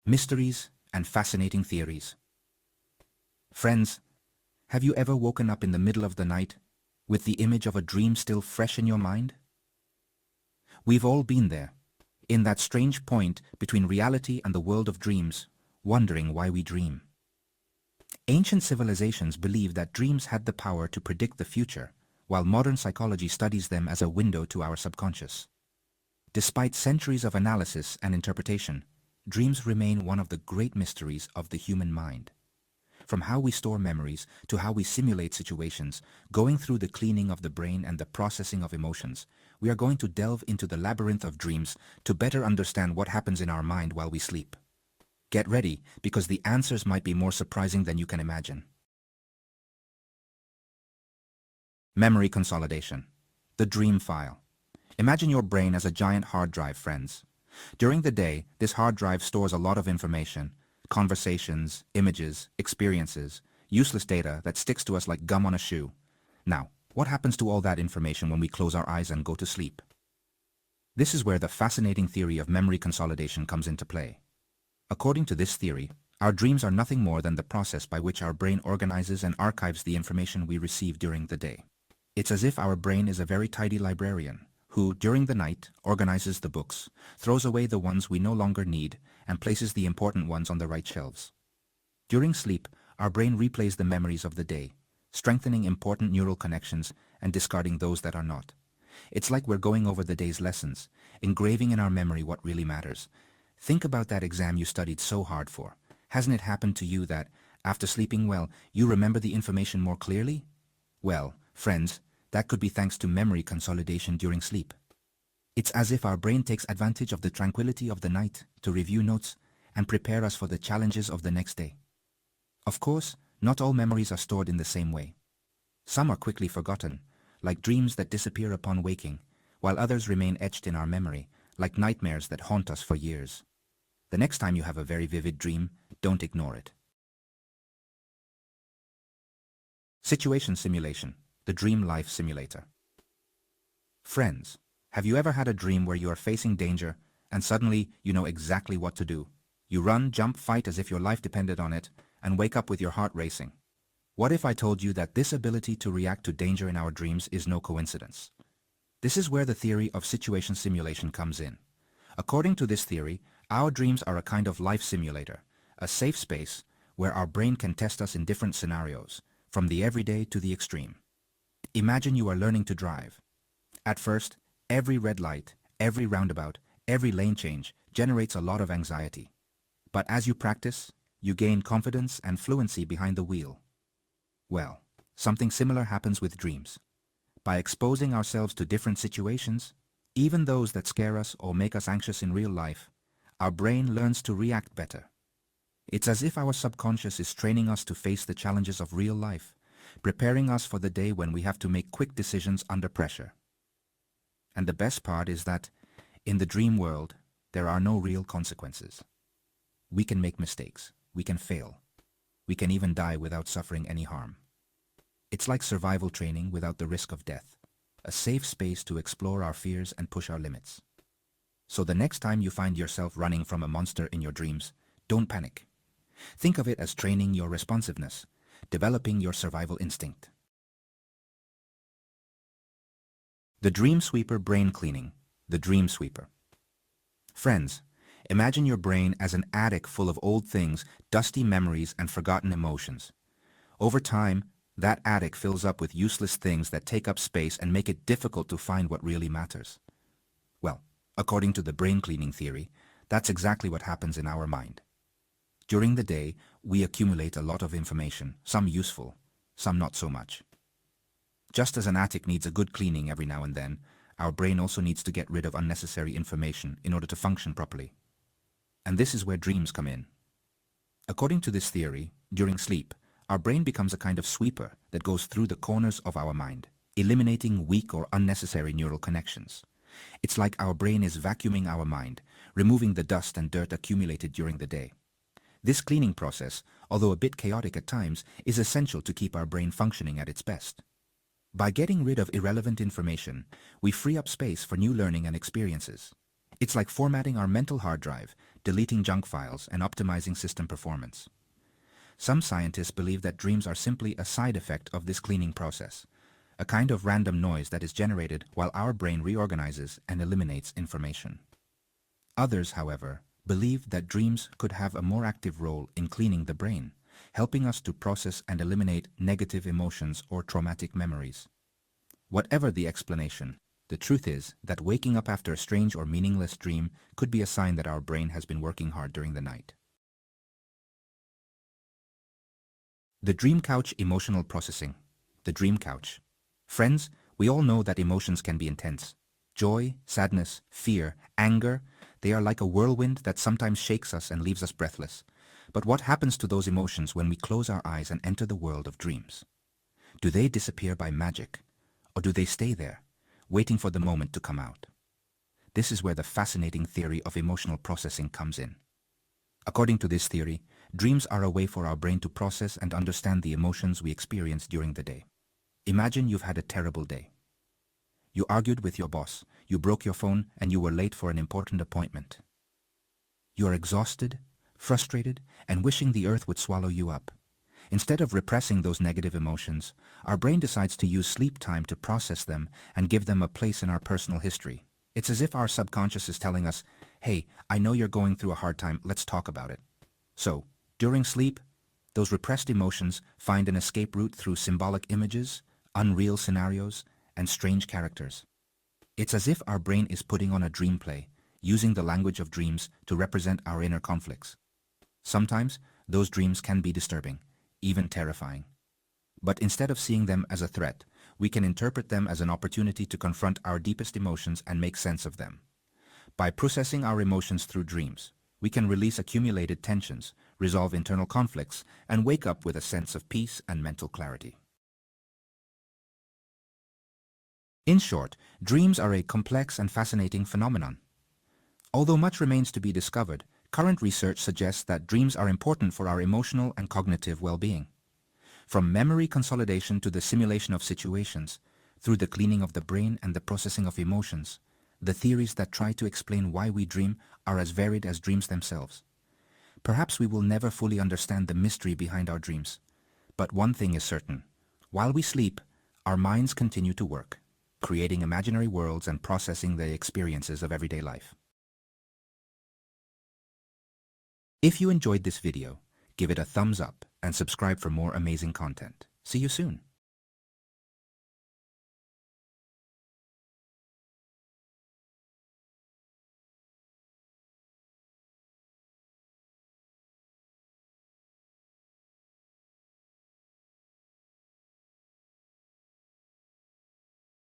mysteries, and fascinating theories. Friends, have you ever woken up in the middle of the night with the image of a dream still fresh in your mind? We've all been there, in that strange point between reality and the world of dreams, wondering why we dream. Ancient civilizations believed that dreams had the power to predict the future, while modern psychology studies them as a window to our subconscious. Despite centuries of analysis and interpretation, dreams remain one of the great mysteries of the human mind. From how we store memories to how we simulate situations, going through the cleaning of the brain and the processing of emotions, we are going to delve into the labyrinth of dreams to better understand what happens in our mind while we sleep. Get ready, because the answers might be more surprising than you can imagine. Memory consolidation. The dream file. Imagine your brain as a giant hard drive, friends. During the day, this hard drive stores a lot of information, conversations, images, experiences, useless data that sticks to us like gum on a shoe. Now, what happens to all that information when we close our eyes and go to sleep? This is where the fascinating theory of memory consolidation comes into play. According to this theory, our dreams are nothing more than the process by which our brain organizes and archives the information we receive during the day. It's as if our brain is a very tidy librarian who, during the night, organizes the books, throws away the ones we no longer need, and places the important ones on the right shelves. During sleep, our brain replays the memories of the day, strengthening important neural connections and discarding those that are not. It's like we're going over the day's lessons, engraving in our memory what really matters. Think about that exam you studied so hard for. Hasn't it happened to you that, after sleeping well, you remember the information more clearly? Well, friends, that could be thanks to memory consolidation during sleep. It's as if our brain takes advantage of the tranquility of the night to review notes and prepare us for the challenges of the next day. Of course, not all memories are stored in the same way. Some are quickly forgotten, like dreams that disappear upon waking, while others remain etched in our memory, like nightmares that haunt us for years. The next time you have a very vivid dream, don't ignore it. Situation simulation, the dream life simulator. Friends, have you ever had a dream where you are facing danger and suddenly you know exactly what to do? You run, jump, fight as if your life depended on it, and wake up with your heart racing. What if I told you that this ability to react to danger in our dreams is no coincidence? This is where the theory of situation simulation comes in. According to this theory, our dreams are a kind of life simulator, a safe space where our brain can test us in different scenarios, from the everyday to the extreme. Imagine you are learning to drive. At first, every red light, every roundabout, every lane change generates a lot of anxiety. But as you practice, you gain confidence and fluency behind the wheel. Well, something similar happens with dreams. By exposing ourselves to different situations, even those that scare us or make us anxious in real life, our brain learns to react better. It's as if our subconscious is training us to face the challenges of real life, preparing us for the day when we have to make quick decisions under pressure. And the best part is that, in the dream world, there are no real consequences. We can make mistakes, we can fail, we can even die without suffering any harm. It's like survival training without the risk of death, a safe space to explore our fears and push our limits. So the next time you find yourself running from a monster in your dreams, don't panic. Think of it as training your responsiveness, developing your survival instinct. The Dream Sweeper Brain Cleaning, the Dream Sweeper. Friends, imagine your brain as an attic full of old things, dusty memories, and forgotten emotions. Over time, that attic fills up with useless things that take up space and make it difficult to find what really matters. Well, according to the brain cleaning theory, that's exactly what happens in our mind. During the day, we accumulate a lot of information, some useful, some not so much. Just as an attic needs a good cleaning every now and then, our brain also needs to get rid of unnecessary information in order to function properly. And this is where dreams come in. According to this theory, during sleep, our brain becomes a kind of sweeper that goes through the corners of our mind, eliminating weak or unnecessary neural connections. It's like our brain is vacuuming our mind, removing the dust and dirt accumulated during the day. This cleaning process, although a bit chaotic at times, is essential to keep our brain functioning at its best. By getting rid of irrelevant information, we free up space for new learning and experiences. It's like formatting our mental hard drive, deleting junk files, and optimizing system performance. Some scientists believe that dreams are simply a side effect of this cleaning process, a kind of random noise that is generated while our brain reorganizes and eliminates information. Others, however, believe that dreams could have a more active role in cleaning the brain, helping us to process and eliminate negative emotions or traumatic memories. Whatever the explanation, the truth is that waking up after a strange or meaningless dream could be a sign that our brain has been working hard during the night. The Dream Couch Emotional Processing. The Dream Couch. Friends, we all know that emotions can be intense. Joy, sadness, fear, anger, they are like a whirlwind that sometimes shakes us and leaves us breathless. But what happens to those emotions when we close our eyes and enter the world of dreams? Do they disappear by magic? Or do they stay there, waiting for the moment to come out? This is where the fascinating theory of emotional processing comes in. According to this theory, dreams are a way for our brain to process and understand the emotions we experience during the day. Imagine you've had a terrible day. You argued with your boss, you broke your phone, and you were late for an important appointment. You are exhausted, frustrated, and wishing the earth would swallow you up. Instead of repressing those negative emotions, our brain decides to use sleep time to process them and give them a place in our personal history. It's as if our subconscious is telling us, hey, I know you're going through a hard time, let's talk about it. So, during sleep, those repressed emotions find an escape route through symbolic images, unreal scenarios, and strange characters. It's as if our brain is putting on a dream play, using the language of dreams to represent our inner conflicts. Sometimes, those dreams can be disturbing, even terrifying. But instead of seeing them as a threat, we can interpret them as an opportunity to confront our deepest emotions and make sense of them. By processing our emotions through dreams, we can release accumulated tensions, resolve internal conflicts, and wake up with a sense of peace and mental clarity. In short, dreams are a complex and fascinating phenomenon. Although much remains to be discovered, current research suggests that dreams are important for our emotional and cognitive well-being. From memory consolidation to the simulation of situations, through the cleaning of the brain and the processing of emotions, the theories that try to explain why we dream are as varied as dreams themselves. Perhaps we will never fully understand the mystery behind our dreams. But one thing is certain. While we sleep, our minds continue to work, creating imaginary worlds and processing the experiences of everyday life. If you enjoyed this video, give it a thumbs up and subscribe for more amazing content. See you soon.